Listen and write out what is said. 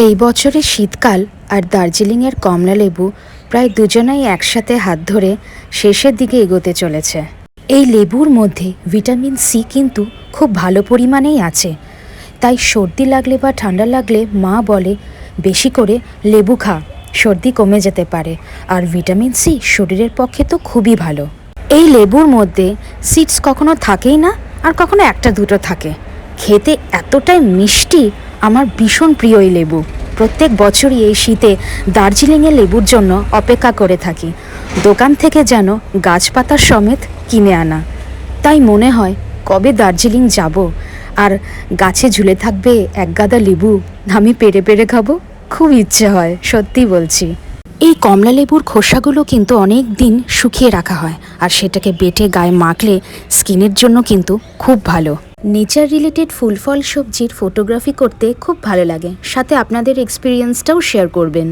এই বছরের শীতকাল আর দার্জিলিংয়ের কমলা লেবু প্রায় দুজনাই একসাথে হাত ধরে শেষের দিকে এগোতে চলেছে। এই লেবুর মধ্যে ভিটামিন সি কিন্তু খুব ভালো পরিমাণেই আছে, তাই সর্দি লাগলে বা ঠান্ডা লাগলে মা বলে বেশি করে লেবু খা, সর্দি কমে যেতে পারে। আর ভিটামিন সি শরীরের পক্ষে তো খুবই ভালো। এই লেবুর মধ্যে সিডস কখনো থাকেই না, আর কখনো একটা দুটো থাকে। খেতে এতটাই মিষ্টি, আমার ভীষণ প্রিয় এই লেবু। প্রত্যেক বছরই এই শীতে দার্জিলিংয়ের লেবুর জন্য অপেক্ষা করে থাকি, দোকান থেকে যেন গাছপাতা সমেত কিনে আনা। তাই মনে হয় কবে দার্জিলিং যাব আর গাছে ঝুলে থাকবে এক গাদা লেবু, আমি পেড়ে পেড়ে খাবো, খুব ইচ্ছে হয়, সত্যি বলছি। এই কমলা লেবুর খোসাগুলো কিন্তু অনেক দিন শুকিয়ে রাখা হয়, আর সেটাকে বেটে গায়ে মাখলে স্কিনের জন্য কিন্তু খুব ভালো। নেচার রিলেটেড ফুল ফল সবজির ফটোগ্রাফি করতে খুব ভালো লাগে, সাথে আপনাদের এক্সপিরিয়েন্সটাও শেয়ার করবেন।